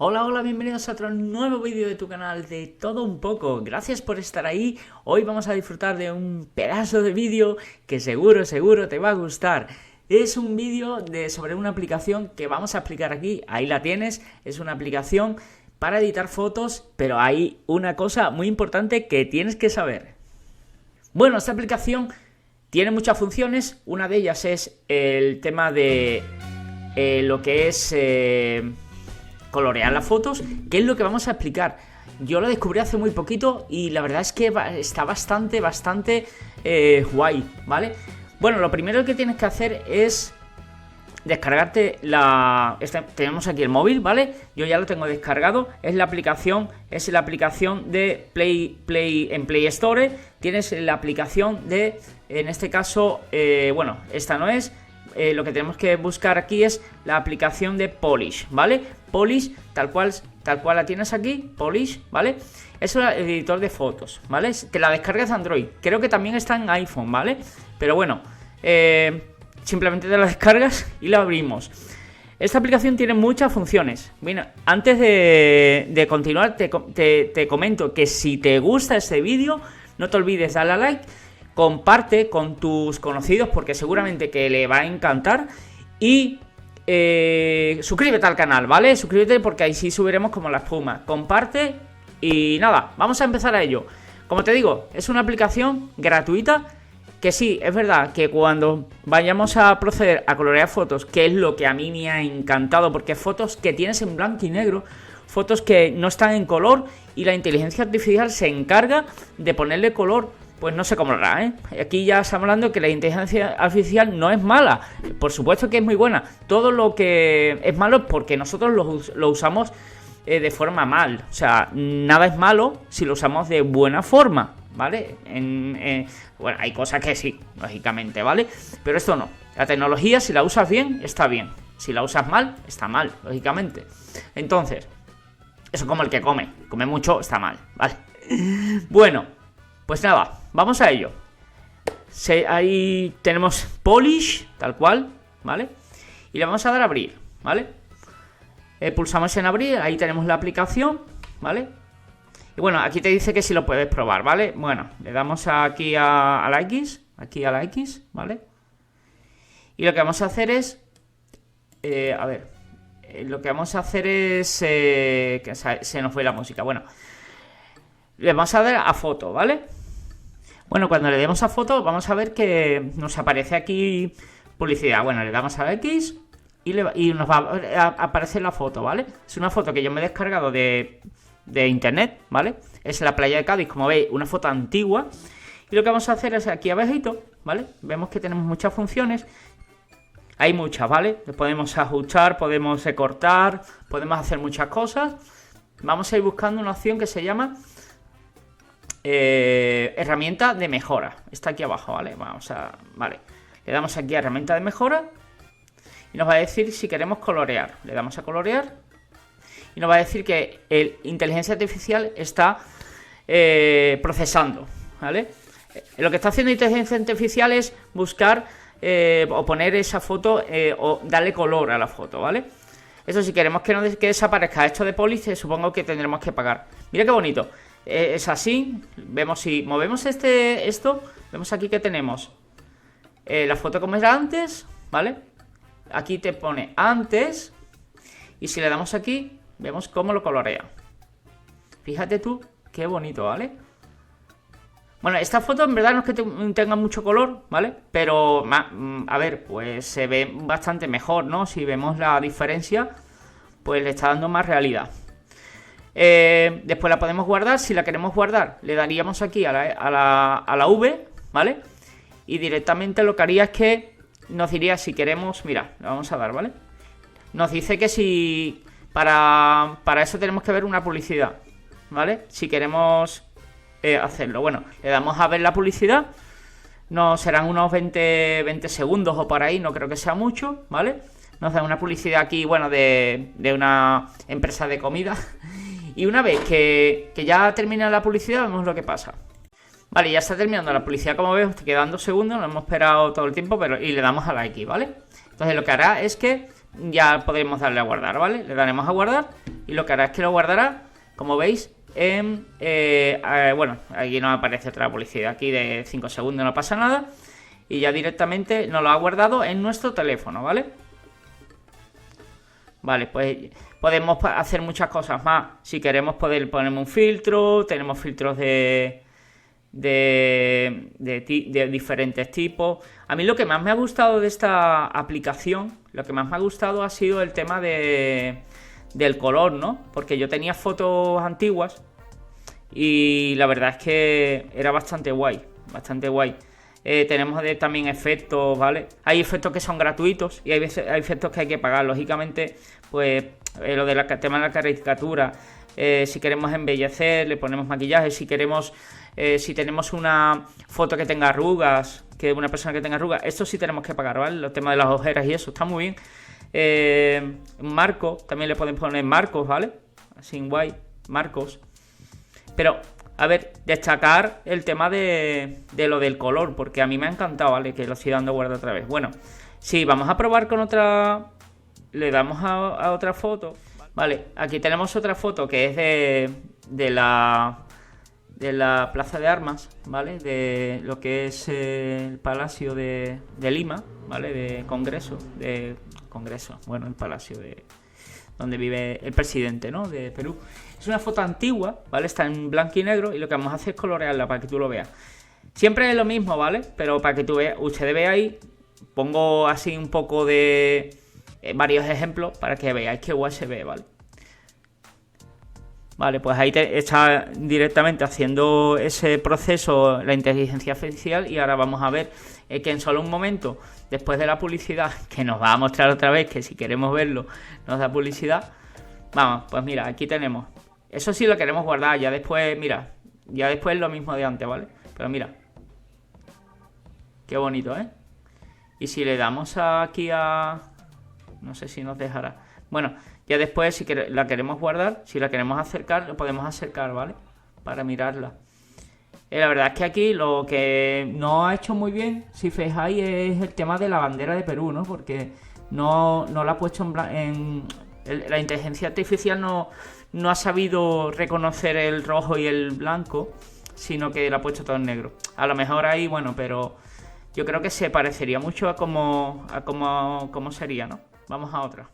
Hola, hola, bienvenidos a otro nuevo vídeo de tu canal de Todo Un Poco. Gracias por estar ahí. Hoy vamos a disfrutar de un pedazo de vídeo que seguro te va a gustar. Es un vídeo sobre una aplicación que vamos a explicar aquí. Ahí la tienes. Es una aplicación para editar fotos, pero hay una cosa muy importante que tienes que saber. Bueno, esta aplicación tiene muchas funciones. Una de ellas es el tema de lo que es colorear las fotos, que es lo que vamos a explicar. Yo lo descubrí hace muy poquito y la verdad es que está bastante guay, ¿vale? Bueno, lo primero que tienes que hacer es descargarte tenemos aquí el móvil, ¿vale? Yo ya lo tengo descargado. Es la aplicación de en Play Store. Tienes la aplicación de, en este caso, bueno, esta no es. Lo que tenemos que buscar aquí es la aplicación de Polish, ¿vale? Polish, tal cual la tienes aquí, Polish, ¿vale? Es el editor de fotos, ¿vale? Te la descargas de Android. Creo que también está en iPhone, ¿vale? Pero bueno, simplemente te la descargas y la abrimos. Esta aplicación tiene muchas funciones. Bueno, antes de continuar, te comento que si te gusta este vídeo, no te olvides darle a like. Comparte con tus conocidos porque seguramente que le va a encantar. Y suscríbete al canal, ¿vale? Suscríbete porque ahí sí subiremos como la espuma. Comparte y nada, vamos a empezar a ello. Como te digo, es una aplicación gratuita que sí, es verdad que cuando vayamos a proceder a colorear fotos, que es lo que a mí me ha encantado, porque fotos que tienes en blanco y negro, fotos que no están en color y la inteligencia artificial se encarga de ponerle color. Pues no sé cómo lo hará, ¿eh? Aquí ya estamos hablando que la inteligencia artificial no es mala. Por supuesto que es muy buena. Todo lo que es malo es porque nosotros lo usamos de forma mal. O sea, nada es malo si lo usamos de buena forma, ¿vale? Bueno, hay cosas que sí, lógicamente, ¿vale? Pero esto no. La tecnología, si la usas bien, está bien. Si la usas mal, está mal, lógicamente. Entonces, eso es como el que come. Come mucho, está mal, ¿vale? Bueno. Pues nada, vamos a ello. Ahí tenemos Polish, tal cual, ¿vale? Y le vamos a dar a abrir, ¿vale? Pulsamos en abrir, ahí tenemos la aplicación, ¿vale? Y bueno, aquí te dice que si lo puedes probar, ¿vale? Bueno, le damos aquí a la X, ¿vale? Y lo que vamos a hacer es... lo que vamos a hacer es... que se nos fue la música, bueno. Le vamos a dar a foto, ¿vale? Bueno, cuando le demos a foto vamos a ver que nos aparece aquí publicidad. Bueno, le damos a la X y nos va a aparecer la foto, ¿vale? Es una foto que yo me he descargado de internet, ¿vale? Es la playa de Cádiz, como veis, una foto antigua. Y lo que vamos a hacer es aquí abajito, ¿vale? Vemos que tenemos muchas funciones. Hay muchas, ¿vale? Le podemos ajustar, podemos recortar, podemos hacer muchas cosas. Vamos a ir buscando una opción que se llama... herramienta de mejora. Está aquí abajo, ¿vale? Vale. Le damos aquí a herramienta de mejora y nos va a decir si queremos colorear. Le damos a colorear y nos va a decir que inteligencia artificial está procesando, ¿vale? Lo que está haciendo inteligencia artificial es buscar o poner esa foto o darle color a la foto, ¿vale? Eso, si queremos que desaparezca esto de Polish, supongo que tendremos que pagar. Mira qué bonito. Es así, vemos si movemos esto, vemos aquí que tenemos la foto como era antes, ¿vale? Aquí te pone antes y si le damos aquí, vemos cómo lo colorea. Fíjate tú, qué bonito, ¿vale? Bueno, esta foto en verdad no es que tenga mucho color, ¿vale? Pero, a ver, pues se ve bastante mejor, ¿no? Si vemos la diferencia, pues le está dando más realidad. Después la podemos guardar. Si la queremos guardar, le daríamos aquí a la V, ¿vale? Y directamente lo que haría es que nos diría si queremos... Mira, le vamos a dar, ¿vale? Nos dice que si... Para eso tenemos que ver una publicidad, ¿vale? Si queremos hacerlo. Bueno, le damos a ver la publicidad. Nos serán unos 20 segundos o por ahí, no creo que sea mucho, ¿vale? Nos da una publicidad aquí, bueno, de una empresa de comida. Y una vez que ya termina la publicidad, vemos lo que pasa. Vale, ya está terminando la publicidad, como veis, quedan 2 segundos, no hemos esperado todo el tiempo, y le damos a la X, ¿vale? Entonces lo que hará es que ya podremos darle a guardar, ¿vale? Le daremos a guardar y lo que hará es que lo guardará, como veis, en... bueno, aquí nos aparece otra publicidad aquí de 5 segundos, no pasa nada. Y ya directamente nos lo ha guardado en nuestro teléfono, ¿vale? Vale, pues podemos hacer muchas cosas más. Si queremos poner un filtro, tenemos filtros de diferentes tipos. A mí lo que más me ha gustado de esta aplicación, lo que más me ha gustado ha sido el tema del color, ¿no? Porque yo tenía fotos antiguas y la verdad es que era bastante guay, bastante guay. Tenemos también efectos, ¿vale? Hay efectos que son gratuitos y hay efectos que hay que pagar. Lógicamente, pues lo del tema de la caricatura, si queremos embellecer, le ponemos maquillaje. Si queremos, si tenemos una foto que tenga arrugas, que una persona que tenga arrugas, esto sí tenemos que pagar, ¿vale? Los temas de las ojeras y eso, está muy bien. Marco, también le podemos poner marcos, ¿vale? Así guay, marcos. Pero... a ver, destacar el tema de lo del color, porque a mí me ha encantado, ¿vale? Que lo estoy dando guarda otra vez. Bueno, sí, vamos a probar con otra... Le damos a otra foto. Vale, aquí tenemos otra foto que es de la Plaza de Armas, ¿vale? De lo que es el Palacio de Lima, ¿vale? De Congreso, bueno, el Palacio donde vive el presidente, ¿no? De Perú. Es una foto antigua, ¿vale? Está en blanco y negro y lo que vamos a hacer es colorearla para que tú lo veas. Siempre es lo mismo, ¿vale? Pero para que ustedes veáis, pongo así un poco de varios ejemplos para que veáis qué guay se ve, ¿vale? Vale, pues ahí está directamente haciendo ese proceso la inteligencia artificial y ahora vamos a ver que en solo un momento, después de la publicidad, que nos va a mostrar otra vez, que si queremos verlo nos da publicidad. Vamos, pues mira, aquí tenemos. Eso sí lo queremos guardar, ya después, mira, ya después lo mismo de antes, ¿vale? Pero mira, qué bonito, ¿eh? Y si le damos aquí a... no sé si nos dejará. Bueno, ya después si la queremos guardar, si la queremos acercar, lo podemos acercar, ¿vale? Para mirarla. La verdad es que aquí lo que no ha hecho muy bien, si fijáis, es el tema de la bandera de Perú, ¿no? Porque no la ha puesto la inteligencia artificial no ha sabido reconocer el rojo y el blanco, sino que la ha puesto todo en negro. A lo mejor ahí, bueno, pero yo creo que se parecería mucho a cómo sería, ¿no? Vamos a otra.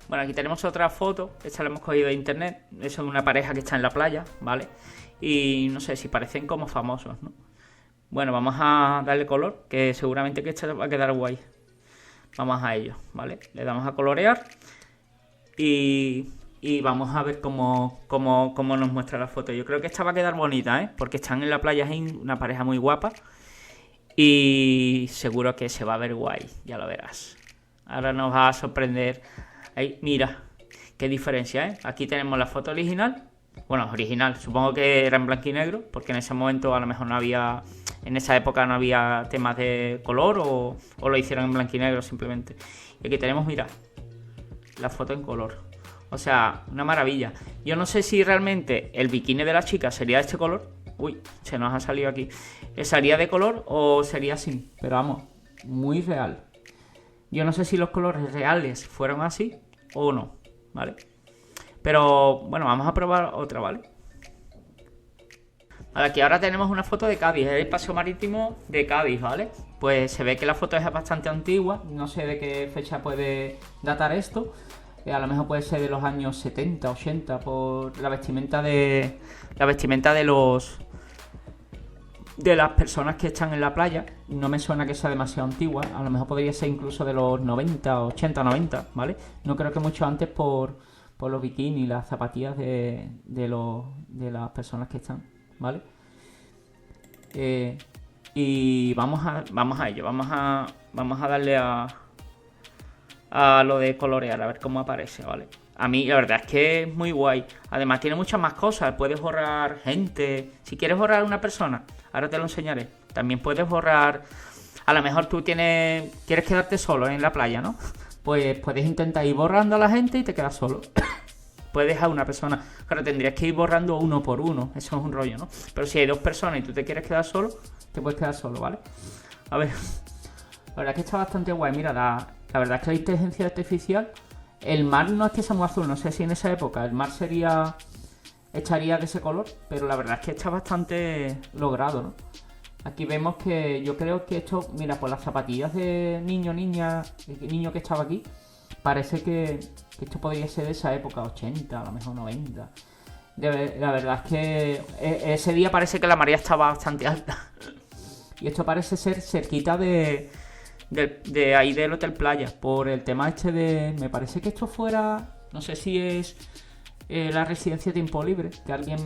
Bueno, aquí tenemos otra foto, esta la hemos cogido de internet, es una pareja que está en la playa, ¿vale? Y no sé si parecen como famosos, ¿no? Bueno, vamos a darle color, que seguramente que esta va a quedar guay. Vamos a ello, ¿vale? Le damos a colorear y vamos a ver cómo nos muestra la foto. Yo creo que esta va a quedar bonita, ¿eh? Porque están en la playa, es una pareja muy guapa y seguro que se va a ver guay, ya lo verás. Ahora nos va a sorprender. Ahí, mira, qué diferencia, ¿eh? Aquí tenemos la foto original. Bueno, original, supongo que era en blanco y negro, porque en ese momento a lo mejor no había... En esa época no había temas de color o lo hicieron en blanco y negro simplemente. Y aquí tenemos, mira, la foto en color. O sea, una maravilla. Yo no sé si realmente el bikini de la chica sería de este color. Uy, se nos ha salido aquí. ¿Sería de color o sería así? Pero vamos, muy real. Yo no sé si los colores reales fueron así o no, ¿vale? Pero, bueno, vamos a probar otra, ¿vale? Vale, aquí ahora tenemos una foto de Cádiz, es el paseo marítimo de Cádiz, ¿vale? Pues se ve que la foto es bastante antigua, no sé de qué fecha puede datar esto. A lo mejor puede ser de los años 70, 80, por la vestimenta de las personas que están en la playa. No me suena que sea demasiado antigua, a lo mejor podría ser incluso de los 90, 80, 90, ¿vale? No creo que mucho antes por los bikinis y las zapatillas de las personas que están, ¿vale? Y vamos a ello, vamos a darle a lo de colorear, a ver cómo aparece, ¿vale? A mí la verdad es que es muy guay. Además tiene muchas más cosas, puedes borrar gente. Si quieres borrar a una persona, ahora te lo enseñaré. También puedes borrar... A lo mejor tú quieres quedarte solo en la playa, ¿no? Pues puedes intentar ir borrando a la gente y te quedas solo. Puedes dejar una persona. Claro, tendrías que ir borrando uno por uno. Eso es un rollo, ¿no? Pero si hay dos personas y tú te quieres quedar solo, te puedes quedar solo, ¿vale? A ver. La verdad es que está bastante guay. Mira, la verdad es que la inteligencia artificial El mar no es que sea muy azul, no sé si en esa época el mar estaría de ese color, pero la verdad es que está bastante logrado, ¿no? Aquí vemos que yo creo que esto, mira, por las zapatillas de niño, niña, niño que estaba aquí, parece que esto podría ser de esa época, 80, a lo mejor 90. La verdad es que ese día parece que la marea estaba bastante alta. Y esto parece ser cerquita de ahí del Hotel Playa. Por el tema este de... Me parece que esto fuera... No sé si es la residencia Tiempo Libre. Que alguien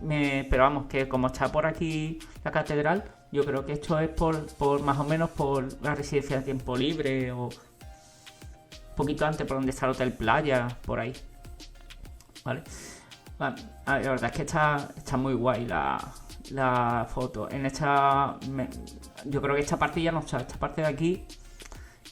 me... Pero vamos, que como está por aquí la catedral, yo creo que esto es por más o menos por la residencia de Tiempo Libre. O un poquito antes por donde está el Hotel Playa. Por ahí. ¿Vale? La verdad es que está muy guay la foto. En esta... yo creo que esta parte ya no está. Esta parte de aquí...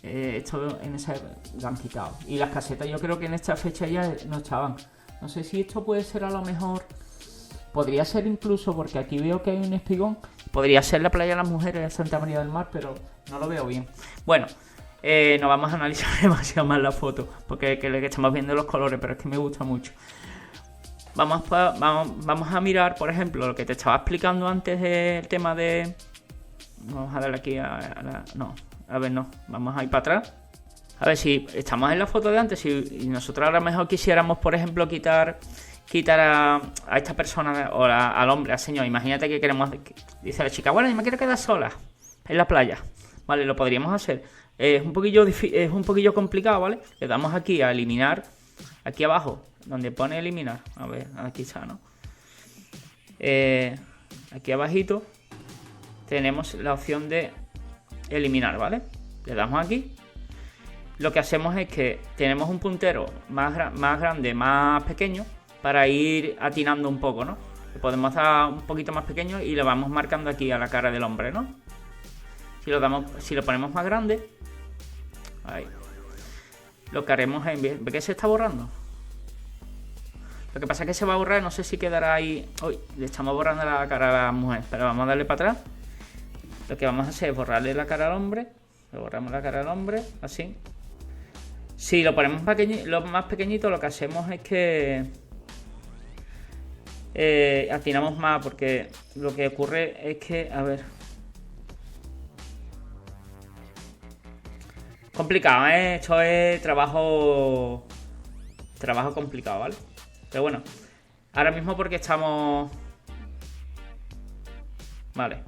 esto en esa la han quitado. Y las casetas yo creo que en esta fecha ya no estaban. No sé si esto puede ser a lo mejor... Podría ser incluso, porque aquí veo que hay un espigón. Podría ser la playa de las mujeres de Santa María del Mar, pero no lo veo bien. Bueno, no vamos a analizar demasiado más la foto, porque que estamos viendo los colores, pero es que me gusta mucho. Vamos a mirar, por ejemplo, lo que te estaba explicando antes del tema de... Vamos a darle aquí no, a ver, no. Vamos a ir para atrás. A ver si estamos en la foto de antes y nosotros ahora mejor quisiéramos, por ejemplo, quitar a esta persona o al hombre, al señor. Imagínate que queremos... Dice la chica, bueno, yo me quiero quedar sola en la playa. Vale, lo podríamos hacer. Es un poquillo complicado, ¿vale? Le damos aquí a eliminar. Aquí abajo, donde pone eliminar. A ver, aquí está, ¿no? Aquí abajito tenemos la opción de eliminar, ¿vale? Le damos aquí. Lo que hacemos es que tenemos un puntero más grande, más pequeño, para ir atinando un poco, ¿no? Le podemos dar un poquito más pequeño y le vamos marcando aquí a la cara del hombre, ¿no? Si lo ponemos más grande, ahí, lo que haremos es... ¿Ve que se está borrando? Lo que pasa es que se va a borrar, no sé si quedará ahí... Uy, le estamos borrando la cara a la mujer, pero vamos a darle para atrás. Lo que vamos a hacer es borrarle la cara al hombre. Le borramos la cara al hombre, así. Si lo ponemos más pequeñito, lo que hacemos es que atinamos más, porque lo que ocurre es que, a ver, complicado, ¿eh? Esto es trabajo complicado, ¿vale? Pero bueno, ahora mismo porque estamos... Vale.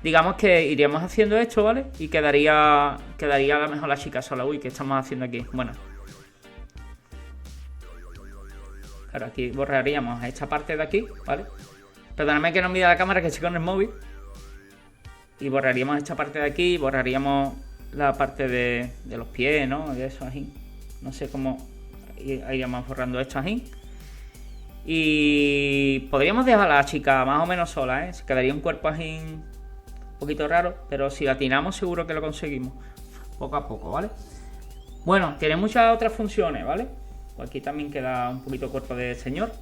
Digamos que iríamos haciendo esto, ¿vale? Y quedaría a lo mejor la chica sola. Uy, ¿qué estamos haciendo aquí? Bueno. Claro, aquí borraríamos esta parte de aquí, ¿vale? Perdóname que no mira la cámara, que estoy con el móvil. Y borraríamos esta parte de aquí, borraríamos la parte de los pies, ¿no? De eso así. No sé cómo iríamos borrando esto así. Y podríamos dejar a la chica más o menos sola, ¿eh? Se quedaría un cuerpo así un poquito raro, pero si la atinamos seguro que lo conseguimos. Poco a poco, ¿vale? Bueno, tiene muchas otras funciones, ¿vale? Pues aquí también queda un poquito cuerpo de señor.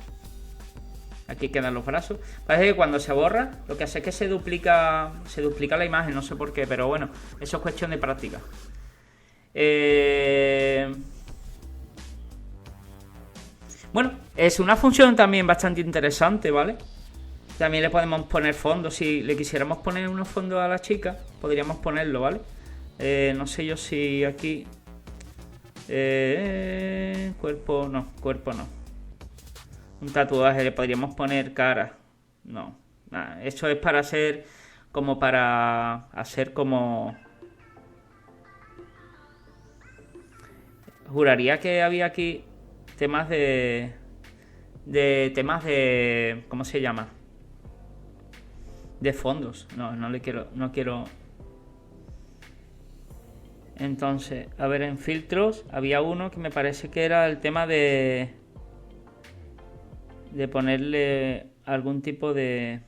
Aquí quedan los brazos. Parece que cuando se borra, lo que hace es que se duplica la imagen, no sé por qué, pero bueno, eso es cuestión de práctica. Bueno, es una función también bastante interesante, ¿vale? También le podemos poner fondos. Si le quisiéramos poner unos fondos a la chica, podríamos ponerlo, ¿vale? No sé yo si aquí... cuerpo no. Un tatuaje, le podríamos poner cara. No, nada, eso es para hacer como Juraría que había aquí temas de ¿cómo se llama? De fondos. No quiero. Entonces, a ver, en filtros había uno que me parece que era el tema de ponerle algún tipo de...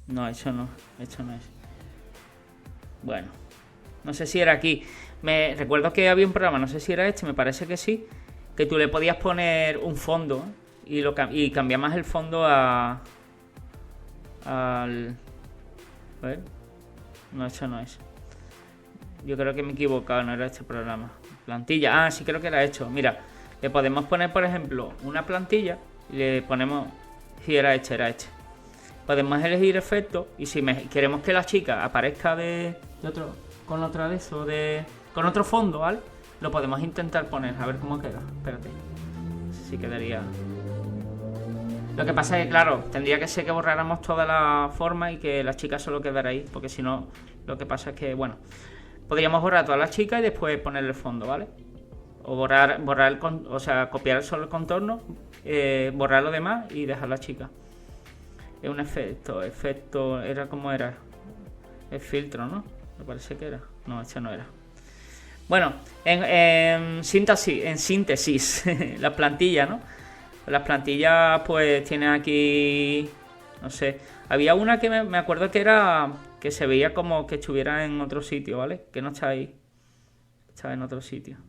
No, eso no es. Bueno, no sé si era aquí. Me recuerdo que había un programa, no sé si era este, me parece que sí, que tú le podías poner un fondo y cambiabas el fondo al... A ver, no, eso no es. Yo creo que me he equivocado, no era este programa. Plantilla, sí creo que la he hecho. Mira, le podemos poner, por ejemplo, una plantilla y le ponemos... Sí, era hecha. Podemos elegir efectos y si queremos que la chica aparezca con otra de eso, con otro fondo, ¿vale? Lo podemos intentar poner, a ver cómo queda. Espérate. Sí quedaría... Lo que pasa es que, claro, tendría que ser que borráramos toda la forma y que la chica solo quedara ahí, porque si no, lo que pasa es que, bueno, podríamos borrar toda la chica y después ponerle el fondo, ¿vale? O o sea, copiar solo el contorno, borrar lo demás y dejar la chica. Es un efecto, era como era. El filtro, ¿no? Me parece que era. No, este no era. Bueno, en síntesis, las plantillas, ¿no? Las plantillas pues tienen aquí, no sé, había una que me acuerdo que era, que se veía como que estuviera en otro sitio, ¿vale? Que no está ahí, estaba en otro sitio,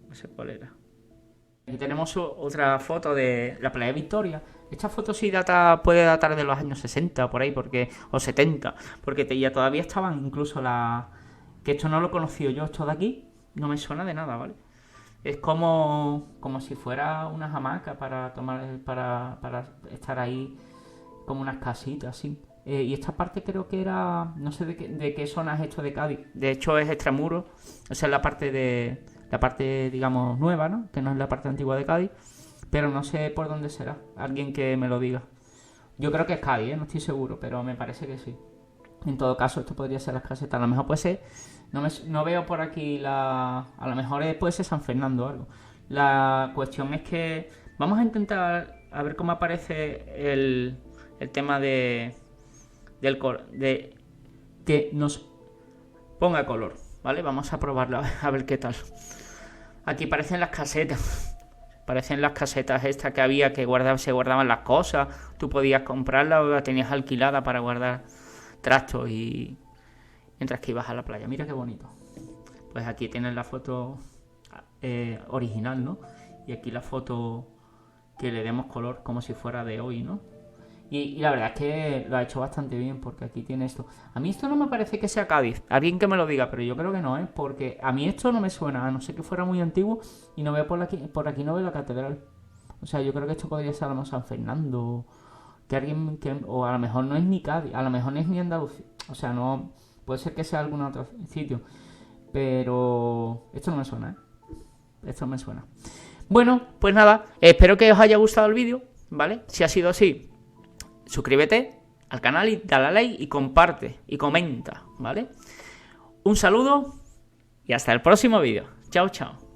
no sé cuál era. Aquí tenemos otra foto de la playa Victoria. Esta foto sí puede datar de los años 60 por ahí, o 70, porque ya todavía estaban incluso que esto no lo conocí yo, esto de aquí no me suena de nada, ¿vale? Es como si fuera una hamaca para estar ahí, como unas casitas así. Y esta parte creo que era, no sé de qué zona es esto de Cádiz. De hecho es extramuros, o sea, la parte digamos nueva, ¿no? Que no es la parte antigua de Cádiz, pero no sé por dónde será. Alguien que me lo diga. Yo creo que es Cádiz, no estoy seguro, pero me parece que sí. En todo caso, esto podría ser las casetas. A lo mejor puede ser... No veo por aquí a lo mejor puede ser San Fernando o algo. La cuestión es que vamos a intentar a ver cómo aparece el tema de que nos ponga color, ¿vale? Vamos a probarlo a ver qué tal. Aquí parecen las casetas. Parecen las casetas estas que había que se guardaban las cosas. Tú podías comprarla o la tenías alquilada para guardar trastos y mientras que ibas a la playa. Mira qué bonito. Pues aquí tienes la foto original, ¿no? Y aquí la foto que le demos color como si fuera de hoy, ¿no? Y la verdad es que lo ha hecho bastante bien porque aquí tiene esto. A mí esto no me parece que sea Cádiz. Alguien que me lo diga, pero yo creo que no, ¿eh? Porque a mí esto no me suena, a no ser que fuera muy antiguo y no veo por aquí no veo la catedral. O sea, yo creo que esto podría ser a lo mejor San Fernando, o a lo mejor no es ni Cádiz, a lo mejor no es ni Andalucía. O sea, no... Puede ser que sea algún otro sitio. Pero esto no me suena, ¿eh? Esto no me suena. Bueno, pues nada. Espero que os haya gustado el vídeo, ¿vale? Si ha sido así, suscríbete al canal y dale a like y comparte y comenta, ¿vale? Un saludo y hasta el próximo vídeo. Chao, chao.